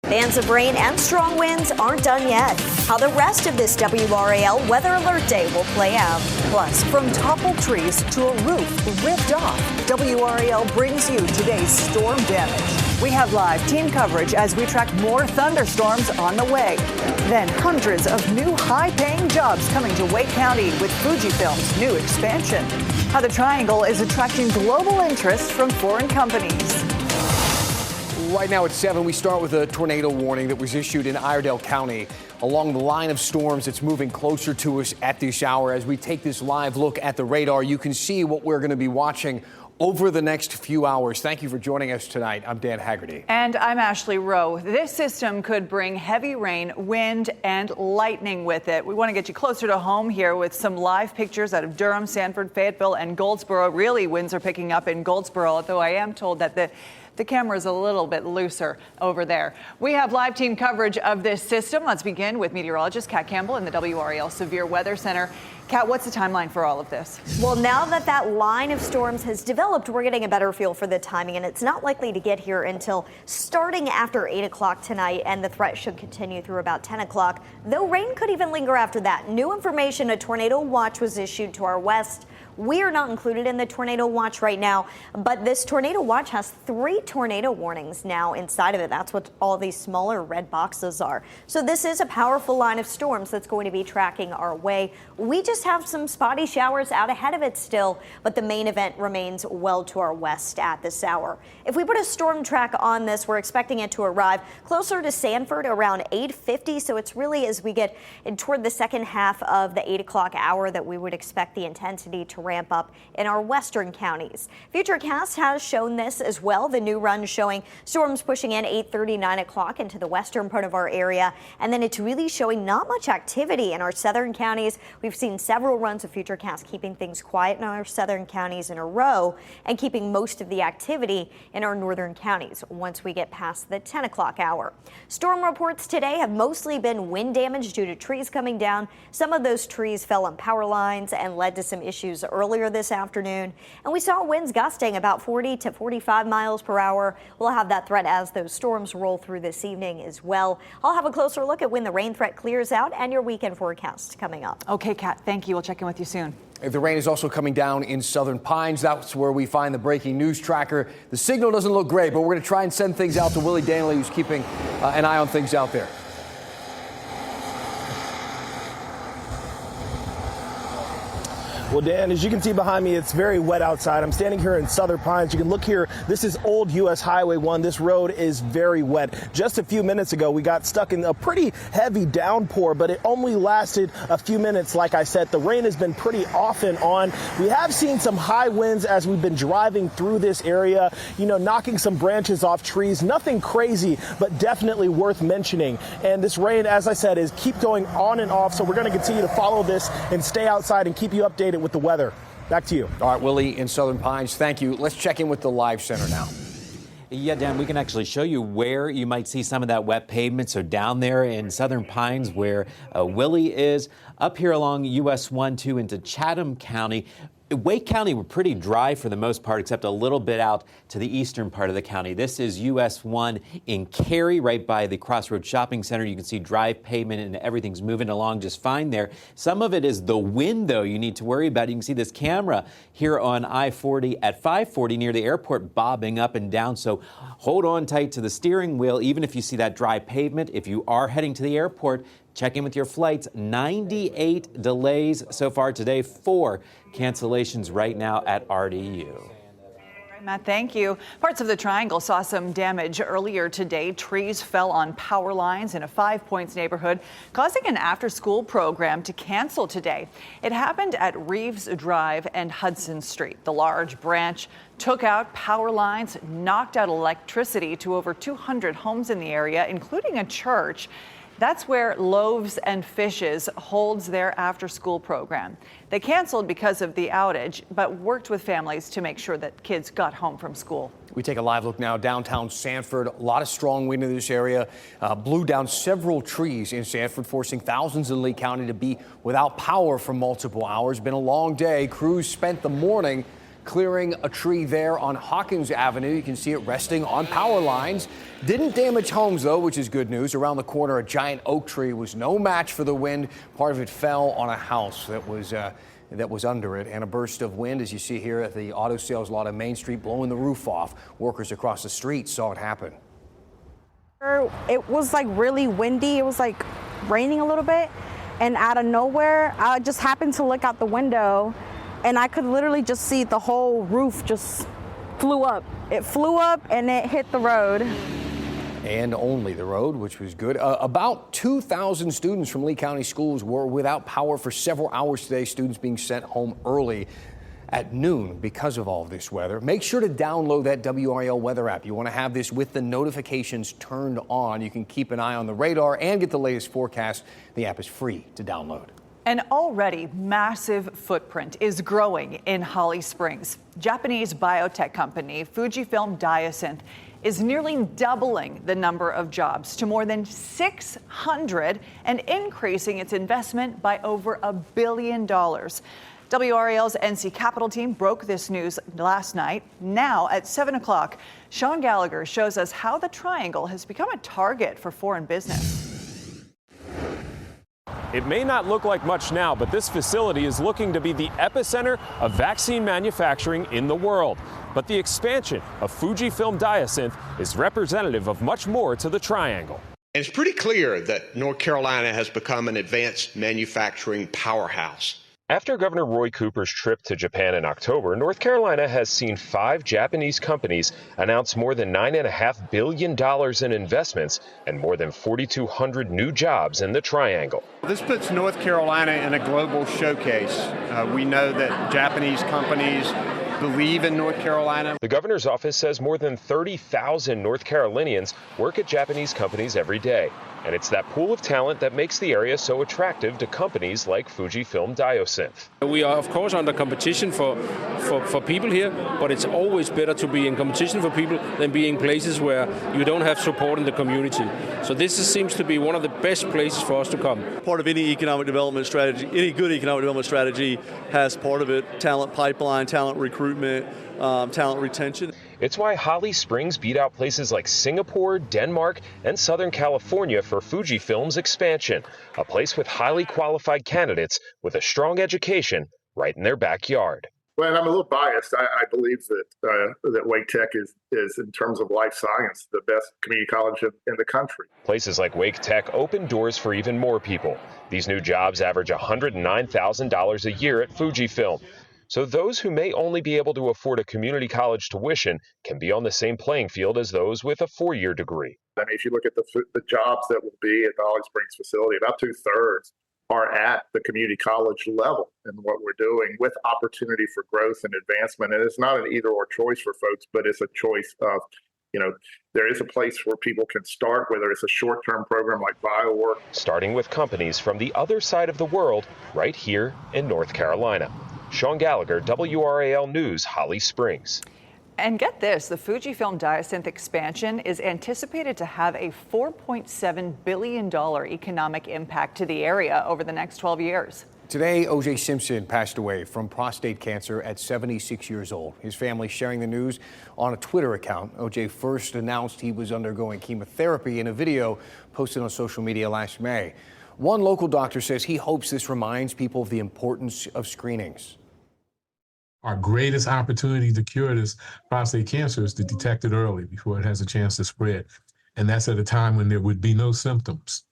Bands of rain and strong winds aren't done yet. How the rest of this WRAL weather alert day will play out. Plus, from toppled trees to a roof ripped off, WRAL brings you today's storm damage. We have live team coverage as we track more thunderstorms on the way. Then hundreds of new high-paying jobs coming to Wake County with Fujifilm's new expansion. How the Triangle is attracting global interest from foreign companies. Right now at 7, we start with a tornado warning that was issued in Iredell County. Along the line of storms, it's moving closer to us at this hour. As we take this live look at the radar, you can see what we're going to be watching over the next few hours. Thank you for joining us tonight. I'm Dan Haggerty. And I'm Ashley Rowe. This system could bring heavy rain, wind, and lightning with it. We want to get you closer to home here with some live pictures out of Durham, Sanford, Fayetteville, and Goldsboro. Really, winds are picking up in Goldsboro, although I am told that the camera is a little bit looser over there. We have live team coverage of this system. Let's begin with meteorologist Kat Campbell in the WRAL Severe Weather Center. Kat, what's the timeline for all of this? Well, now that line of storms has developed, we're getting a better feel for the timing, and it's not likely to get here until starting after 8 o'clock tonight, and the threat should continue through about 10 o'clock, though rain could even linger after that. New information, a tornado watch was issued to our west. We are not included in the tornado watch right now, but this tornado watch has 3 tornado warnings now inside of it. That's what all these smaller red boxes are. So this is a powerful line of storms that's going to be tracking our way. We just have some spotty showers out ahead of it still, but the main event remains well to our west at this hour. If we put a storm track on this, we're expecting it to arrive closer to Sanford around 8:50. So it's really as we get toward the second half of the 8 o'clock hour that we would expect the intensity to ramp up in our western counties. Futurecast has shown this as well. The new run showing storms pushing in 8:30, 9 o'clock into the western part of our area. And then it's really showing not much activity in our southern counties. We've seen several runs of Futurecast keeping things quiet in our southern counties in a row and keeping most of the activity in our northern counties once we get past the 10 o'clock hour. Storm reports today have mostly been wind damage due to trees coming down. Some of those trees fell on power lines and led to some issues earlier this afternoon, and we saw winds gusting about 40 to 45 miles per hour. We'll have that threat as those storms roll through this evening as well. I'll have a closer look at when the rain threat clears out and your weekend forecast coming up. Okay, Kat, thank you. We'll check in with you soon. The rain is also coming down in Southern Pines. That's where we find the breaking news tracker. The signal doesn't look great, but we're going to try and send things out to Willie Danley, who's keeping an eye on things out there. Well, Dan, as you can see behind me, it's very wet outside. I'm standing here in Southern Pines. You can look here. This is old U.S. Highway 1. This road is very wet. Just a few minutes ago, we got stuck in a pretty heavy downpour, but it only lasted a few minutes. Like I said, the rain has been pretty off and on. We have seen some high winds as we've been driving through this area, knocking some branches off trees. Nothing crazy, but definitely worth mentioning. And this rain, as I said, is keep going on and off. So we're going to continue to follow this and stay outside and keep you updated with the weather. Back to you. All right, Willie in Southern Pines, thank you. Let's check in with the live center now. Yeah, Dan, we can actually show you where you might see some of that wet pavement. So down there in Southern Pines where Willie is, up here along US 1, 2 into Chatham County. Wake County were pretty dry for the most part, except a little bit out to the eastern part of the county. This is US 1 in Cary, right by the Crossroads Shopping Center. You can see dry pavement and everything's moving along just fine there. Some of it is the wind, though, you need to worry about. You can see this camera here on I-40 at 540 near the airport bobbing up and down. So hold on tight to the steering wheel, even if you see that dry pavement. If you are heading to the airport, check in with your flights. 98 delays so far today, 4 cancellations right now at RDU. Matt, thank you. Parts of the Triangle saw some damage earlier today. Trees fell on power lines in a 5 Points neighborhood, causing an after-school program to cancel today. It happened at Reeves Drive and Hudson Street. The large branch took out power lines, knocked out electricity to over 200 homes in the area, including a church. That's where Loaves and Fishes holds their after-school program. They canceled because of the outage, but worked with families to make sure that kids got home from school. We take a live look now downtown Sanford. A lot of strong wind in this area blew down several trees in Sanford, forcing thousands in Lee County to be without power for multiple hours. Been a long day. Crews spent the morning clearing a tree there on Hawkins Avenue. You can see it resting on power lines. Didn't damage homes, though, which is good news. Around the corner, a giant oak tree was no match for the wind. Part of it fell on a house that was under it, and a burst of wind, as you see here at the auto sales lot on Main Street, blowing the roof off. Workers across the street saw it happen. It was like really windy. It was like raining a little bit, and out of nowhere, I just happened to look out the window, and I could literally just see the whole roof just flew up. It flew up and it hit the road. And only the road, which was good. About 2,000 students from Lee County schools were without power for several hours today. Students being sent home early at noon because of all of this weather. Make sure to download that WRAL weather app. You want to have this with the notifications turned on. You can keep an eye on the radar and get the latest forecast. The app is free to download. An already massive footprint is growing in Holly Springs. Japanese biotech company Fujifilm Diosynth is nearly doubling the number of jobs to more than 600 and increasing its investment by over $1 billion. WRAL's NC Capital team broke this news last night. Now at 7 o'clock, Sean Gallagher shows us how the Triangle has become a target for foreign business. It may not look like much now, but this facility is looking to be the epicenter of vaccine manufacturing in the world. But the expansion of Fujifilm Diosynth is representative of much more to the Triangle. It's pretty clear that North Carolina has become an advanced manufacturing powerhouse. After Governor Roy Cooper's trip to Japan in October, North Carolina has seen 5 Japanese companies announce more than $9.5 billion in investments and more than 4,200 new jobs in the Triangle. This puts North Carolina in a global showcase. We know that Japanese companies believe in North Carolina. The governor's office says more than 30,000 North Carolinians work at Japanese companies every day. And it's that pool of talent that makes the area so attractive to companies like Fujifilm Diosynth. We are, of course, under competition for people here, but it's always better to be in competition for people than be in places where you don't have support in the community. So this seems to be one of the best places for us to come. Part of any economic development strategy, any good economic development strategy has part of it, talent pipeline, talent recruitment, talent retention. It's why Holly Springs beat out places like Singapore, Denmark, and Southern California for Fujifilm's expansion, a place with highly qualified candidates with a strong education right in their backyard. Well, and I'm a little biased. I believe that Wake Tech is, in terms of life science, the best community college in the country. Places like Wake Tech open doors for even more people. These new jobs average $109,000 a year at Fujifilm. So those who may only be able to afford a community college tuition can be on the same playing field as those with a 4-year degree. I mean, if you look at the jobs that will be at the Holly Springs facility, about 2/3 are at the community college level in what we're doing, with opportunity for growth and advancement. And it's not an either-or choice for folks, but it's a choice of, there is a place where people can start, whether it's a short-term program like BioWork. Starting with companies from the other side of the world, right here in North Carolina. Sean Gallagher, WRAL News, Holly Springs. And get this, the Fujifilm Diosynth expansion is anticipated to have a $4.7 billion economic impact to the area over the next 12 years. Today, O.J. Simpson passed away from prostate cancer at 76 years old. His family sharing the news on a Twitter account. O.J. first announced he was undergoing chemotherapy in a video posted on social media last May. One local doctor says he hopes this reminds people of the importance of screenings. Our greatest opportunity to cure this prostate cancer is to detect it early before it has a chance to spread. And that's at a time when there would be no symptoms.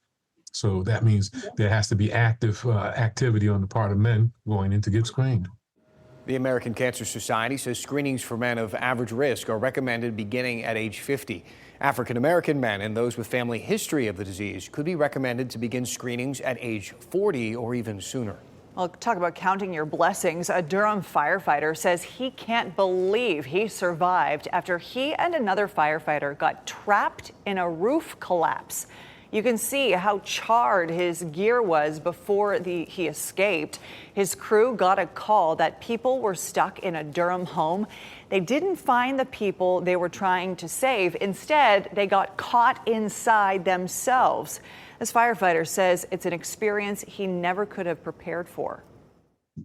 So that means there has to be active activity on the part of men going in to get screened. The American Cancer Society says screenings for men of average risk are recommended beginning at age 50. African-American men and those with family history of the disease could be recommended to begin screenings at age 40 or even sooner. Well, talk about counting your blessings. A Durham firefighter says he can't believe he survived after he and another firefighter got trapped in a roof collapse. You can see how charred his gear was before he escaped. His crew got a call that people were stuck in a Durham home. They didn't find the people they were trying to save. Instead, they got caught inside themselves. This firefighter says it's an experience he never could have prepared for.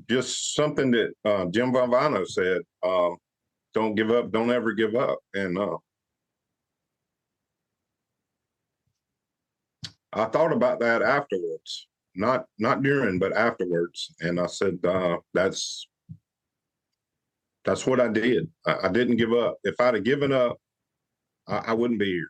just something that Jim Valvano said, don't give up, don't ever give up. And I thought about that afterwards, not during, but afterwards. And I said, that's what I did. I didn't give up. If I'd have given up, I wouldn't be here.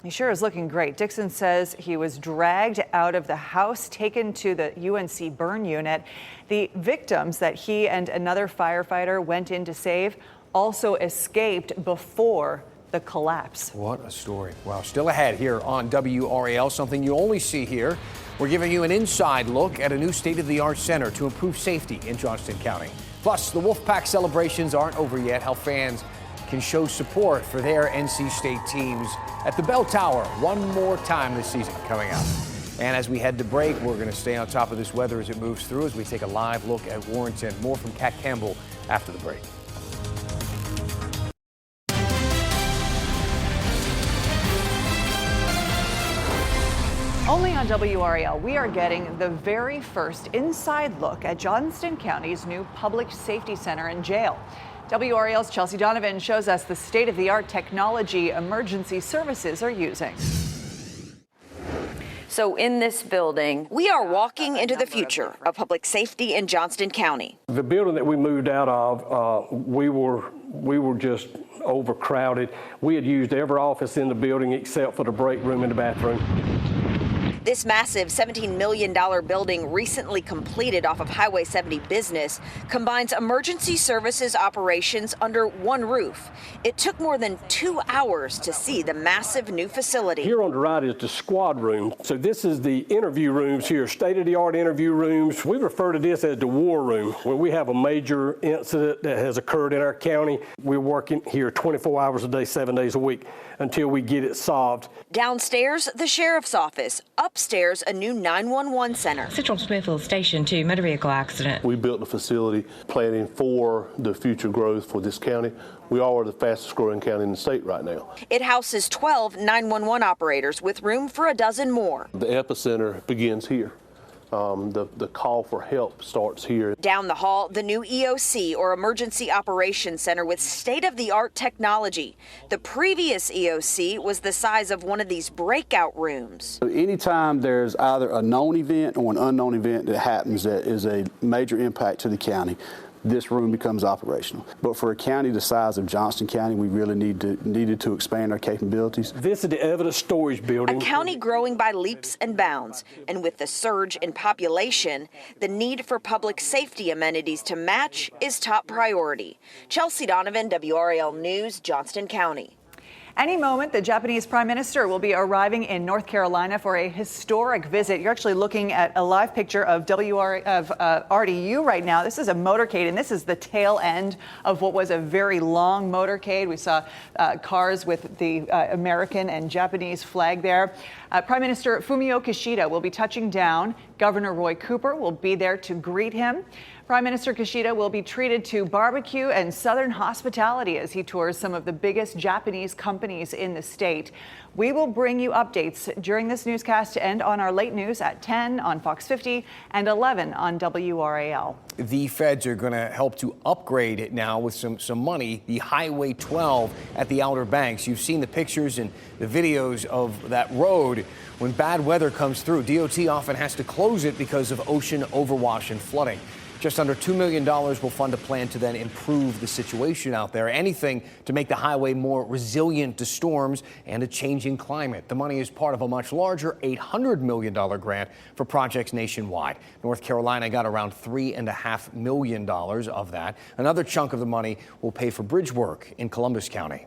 He sure is looking great. Dixon says he was dragged out of the house, taken to the UNC burn unit. The victims that he and another firefighter went in to save also escaped before the collapse. What a story. Well, still ahead here on WRAL, something you only see here. We're giving you an inside look at a new state-of-the-art center to improve safety in Johnston County. Plus, the Wolfpack celebrations aren't over yet. How fans can show support for their NC State teams at the Bell Tower one more time this season coming up. And as we head to break, we're going to stay on top of this weather as it moves through as we take a live look at Warrenton. More from Kat Campbell after the break. Only on WRAL, we are getting the very first inside look at Johnston County's new public safety center and jail. WRAL's Chelsea Donovan shows us the state-of-the-art technology emergency services are using. So in this building, we are walking into the future of public safety in Johnston County. The building that we moved out of, we were just overcrowded. We had used every office in the building except for the break room and the bathroom. This massive $17 million building recently completed off of Highway 70 Business combines emergency services operations under one roof. It took more than 2 hours to see the massive new facility. Here on the right is the squad room. So this is the interview rooms here, state-of-the-art interview rooms. We refer to this as the war room. When we have a major incident that has occurred in our county, we're working here 24 hours a day, 7 days a week until we get it solved. Downstairs, the sheriff's office. Upstairs, a new 911 center. Central Smithfield Station 2, motor vehicle accident. We built a facility planning for the future growth for this county. We are the fastest growing county in the state right now. It houses 12 911 operators with room for a dozen more. The epicenter begins here. The call for help starts here. Down the hall, the new EOC, or Emergency Operations Center, with state-of-the-art technology. The previous EOC was the size of one of these breakout rooms. Anytime there's either a known event or an unknown event that happens that is a major impact to the county, this room becomes operational. But for a county the size of Johnston County, we really needed to expand our capabilities. This is the evidence storage building. A county growing by leaps and bounds, and with the surge in population, the need for public safety amenities to match is top priority. Chelsea Donovan, WRAL News, Johnston County. Any moment, the Japanese Prime Minister will be arriving in North Carolina for a historic visit. You're actually looking at a live picture of RDU right now. This is a motorcade, and this is the tail end of what was a very long motorcade. We saw cars with the American and Japanese flag there. Prime Minister Fumio Kishida will be touching down. Governor Roy Cooper will be there to greet him. Prime Minister Kishida will be treated to barbecue and Southern hospitality as he tours some of the biggest Japanese companies in the state. We will bring you updates during this newscast and on our late news at 10 on Fox 50 and 11 on WRAL. The feds are going to help to upgrade it now with some money, the Highway 12 at the Outer Banks. You've seen the pictures and the videos of that road. When bad weather comes through, DOT often has to close it because of ocean overwash and flooding. Just under $2 million will fund a plan to then improve the situation out there. Anything to make the highway more resilient to storms and a changing climate. The money is part of a much larger $800 million grant for projects nationwide. North Carolina got around $3.5 million of that. Another chunk of the money will pay for bridge work in Columbus County.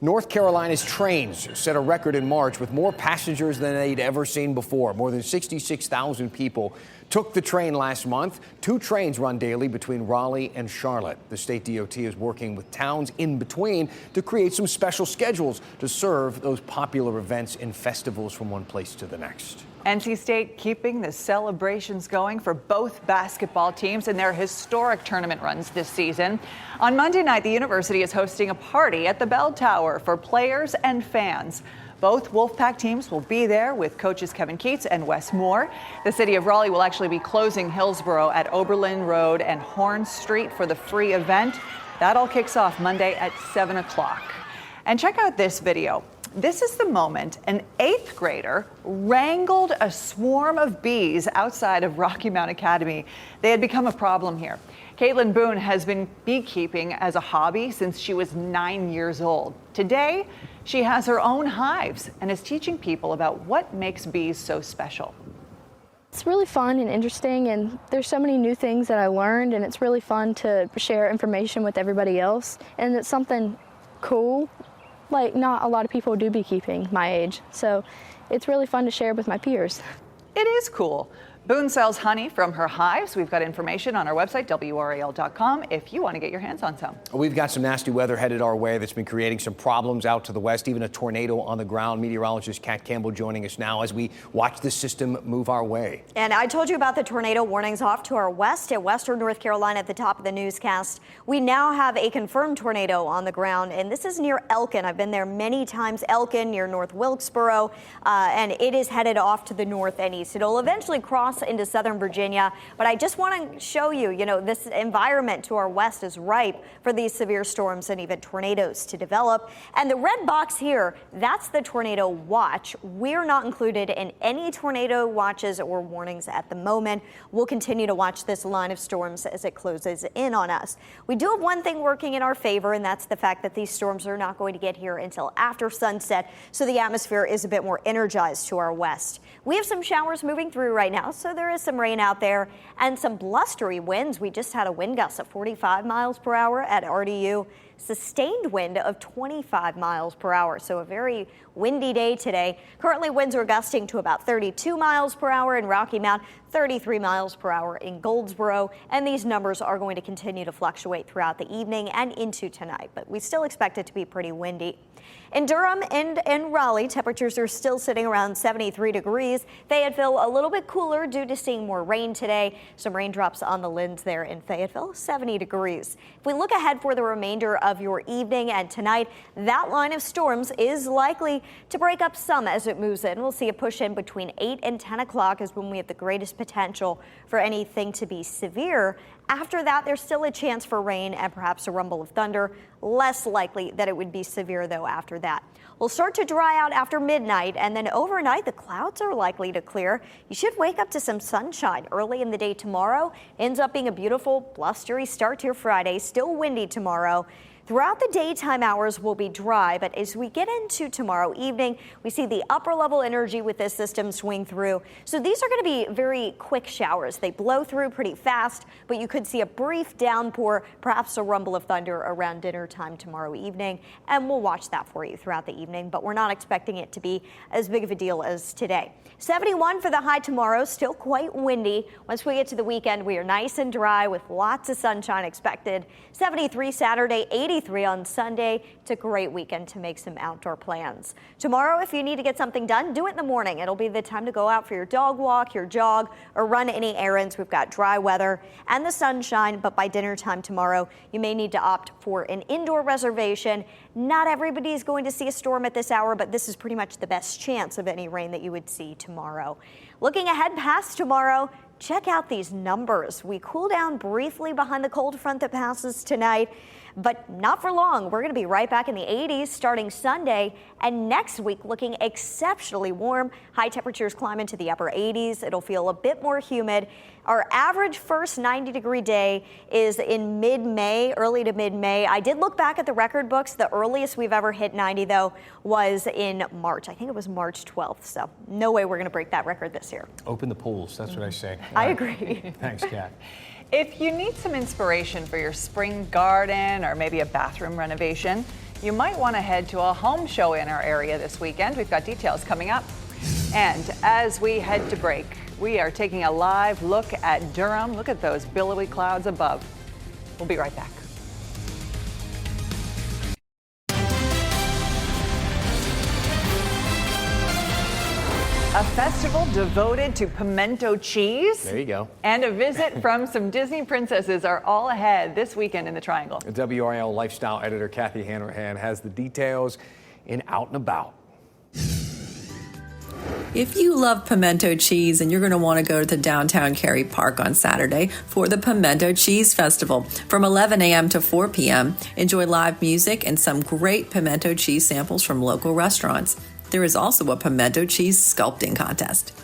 North Carolina's trains set a record in March with more passengers than they'd ever seen before. More than 66,000 people took the train last month. 2 trains run daily between Raleigh and Charlotte. The state DOT is working with towns in between to create some special schedules to serve those popular events and festivals from one place to the next. NC State keeping the celebrations going for both basketball teams in their historic tournament runs this season. On Monday night, the university is hosting a party at the Bell Tower for players and fans. Both Wolfpack teams will be there with coaches Kevin Keats and Wes Moore. The city of Raleigh will actually be closing Hillsborough at Oberlin Road and Horn Street for the free event. That all kicks off Monday at 7 o'clock. And check out this video. This is the moment an 8th grader wrangled a swarm of bees outside of Rocky Mount Academy. They had become a problem here. Caitlin Boone has been beekeeping as a hobby since she was 9 years old. Today, she has her own hives and is teaching people about what makes bees so special. It's really fun and interesting, and there's so many new things that I learned, and it's really fun to share information with everybody else, and it's something cool. Like, not a lot of people do beekeeping my age, so it's really fun to share with my peers. It is cool. Boone sells honey from her hives. We've got information on our website, WRAL.com, if you want to get your hands on some. We've got some nasty weather headed our way that's been creating some problems out to the west, even a tornado on the ground. Meteorologist Kat Campbell joining us now as we watch the system move our way. And I told you about the tornado warnings off to our west at western North Carolina at the top of the newscast. We now have a confirmed tornado on the ground, and this is near Elkin. I've been there many times, Elkin near North Wilkesboro, and it is headed off to the north and east. It'll eventually cross into southern Virginia, but I just want to show you, this environment to our west is ripe for these severe storms and even tornadoes to develop. And the red box here, that's the tornado watch. We're not included in any tornado watches or warnings at the moment. We'll continue to watch this line of storms as it closes in on us. We do have one thing working in our favor, and that's the fact that these storms are not going to get here until after sunset, so the atmosphere is a bit more energized to our west. We have some showers moving through right now, so there is some rain out there and some blustery winds. We just had a wind gust of 45 miles per hour at RDU, sustained wind of 25 miles per hour. So a very windy day today. Currently winds are gusting to about 32 miles per hour in Rocky Mount, 33 miles per hour in Goldsboro, and these numbers are going to continue to fluctuate throughout the evening and into tonight, but we still expect it to be pretty windy. In Durham and Raleigh, temperatures are still sitting around 73 degrees. Fayetteville a little bit cooler due to seeing more rain today. Some raindrops on the Linds there in Fayetteville, 70 degrees. If we look ahead for the remainder of your evening and tonight, that line of storms is likely to break up some as it moves in. We'll see a push in between 8 and 10 o'clock is when we have the greatest potential for anything to be severe. After that, there's still a chance for rain and perhaps a rumble of thunder. Less likely that it would be severe, though, after that. We'll start to dry out after midnight, and then overnight, the clouds are likely to clear. You should wake up to some sunshine early in the day tomorrow. Ends up being a beautiful, blustery start to your Friday. Still windy tomorrow. Throughout the daytime hours will be dry, but as we get into tomorrow evening, we see the upper level energy with this system swing through. So these are going to be very quick showers. They blow through pretty fast, but you could see a brief downpour, perhaps a rumble of thunder around dinner time tomorrow evening. And we'll watch that for you throughout the evening, but we're not expecting it to be as big of a deal as today. 71 for the high tomorrow, still quite windy. Once we get to the weekend, we are nice and dry with lots of sunshine expected. 73 Saturday, 83 on Sunday. It's a great weekend to make some outdoor plans. Tomorrow, if you need to get something done, do it in the morning. It'll be the time to go out for your dog walk, your jog, or run any errands. We've got dry weather and the sunshine, but by dinner time tomorrow, you may need to opt for an indoor reservation. Not everybody is going to see a storm at this hour, but this is pretty much the best chance of any rain that you would see tomorrow. Looking ahead past tomorrow, check out these numbers. We cool down briefly behind the cold front that passes tonight, but not for long. We're going to be right back in the 80s starting Sunday, and next week looking exceptionally warm. High temperatures climb into the upper 80s. It'll feel a bit more humid. Our average first 90-degree day is in mid-May, early to mid-May. I did look back at the record books. The earliest we've ever hit 90, though, was in March. I think it was March 12th, so no way we're going to break that record this year. Open the pools, that's what I say. I agree. Thanks, Kat. If you need some inspiration for your spring garden or maybe a bathroom renovation, you might want to head to a home show in our area this weekend. We've got details coming up. And as we head to break, we are taking a live look at Durham. Look at those billowy clouds above. We'll be right back. A festival devoted to pimento cheese. There you go. And a visit from some Disney princesses are all ahead this weekend in the Triangle. WRAL lifestyle editor Kathy Hanrahan has the details in Out and About. If you love pimento cheese, and you're going to want to go to the downtown Cary Park on Saturday for the Pimento Cheese Festival. From 11 a.m. to 4 p.m., enjoy live music and some great pimento cheese samples from local restaurants. There is also a pimento cheese sculpting contest.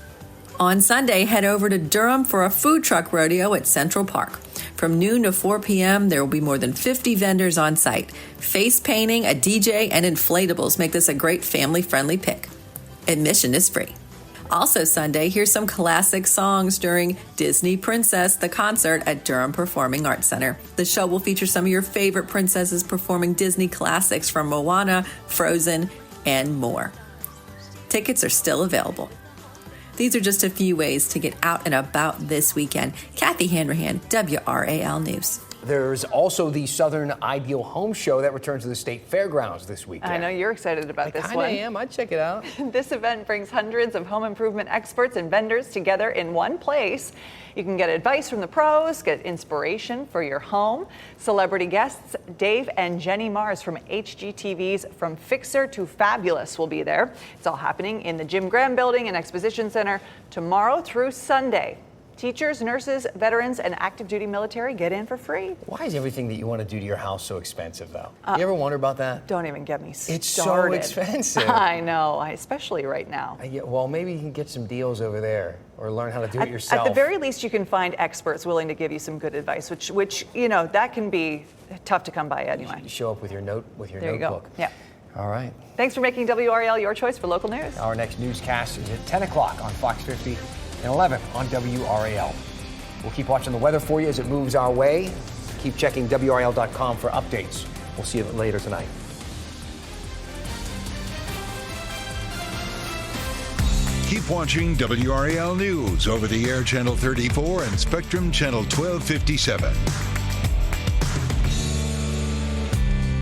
On Sunday, head over to Durham for a food truck rodeo at Central Park. From noon to 4 p.m., there will be more than 50 vendors on site. Face painting, a DJ, and inflatables make this a great family-friendly pick. Admission is free. Also Sunday, here's some classic songs during Disney Princess, the concert at Durham Performing Arts Center. The show will feature some of your favorite princesses performing Disney classics from Moana, Frozen, and more. Tickets are still available. These are just a few ways to get out and about this weekend. Kathy Hanrahan, WRAL News. There's also the Southern Ideal Home Show that returns to the State Fairgrounds this weekend. I know you're excited about this one. I am. I'd check it out. This event brings hundreds of home improvement experts and vendors together in one place. You can get advice from the pros, get inspiration for your home. Celebrity guests Dave and Jenny Mars from HGTV's From Fixer to Fabulous will be there. It's all happening in the Jim Graham Building and Exposition Center tomorrow through Sunday. Teachers, nurses, veterans, and active duty military get in for free. Why is everything that you want to do to your house so expensive, though? You ever wonder about that? Don't even get me started. It's so expensive. I know, especially right now. Well, maybe you can get some deals over there or learn how to do it yourself. At the very least, you can find experts willing to give you some good advice, which you know, that can be tough to come by anyway. You show up with your notebook. There you go. Yeah. All right. Thanks for making WRAL your choice for local news. Our next newscast is at 10 o'clock on Fox 50 and 11 on WRAL. We'll keep watching the weather for you as it moves our way. Keep checking WRAL.com for updates. We'll see you later tonight. Keep watching WRAL News over the air Channel 34 and Spectrum Channel 1257.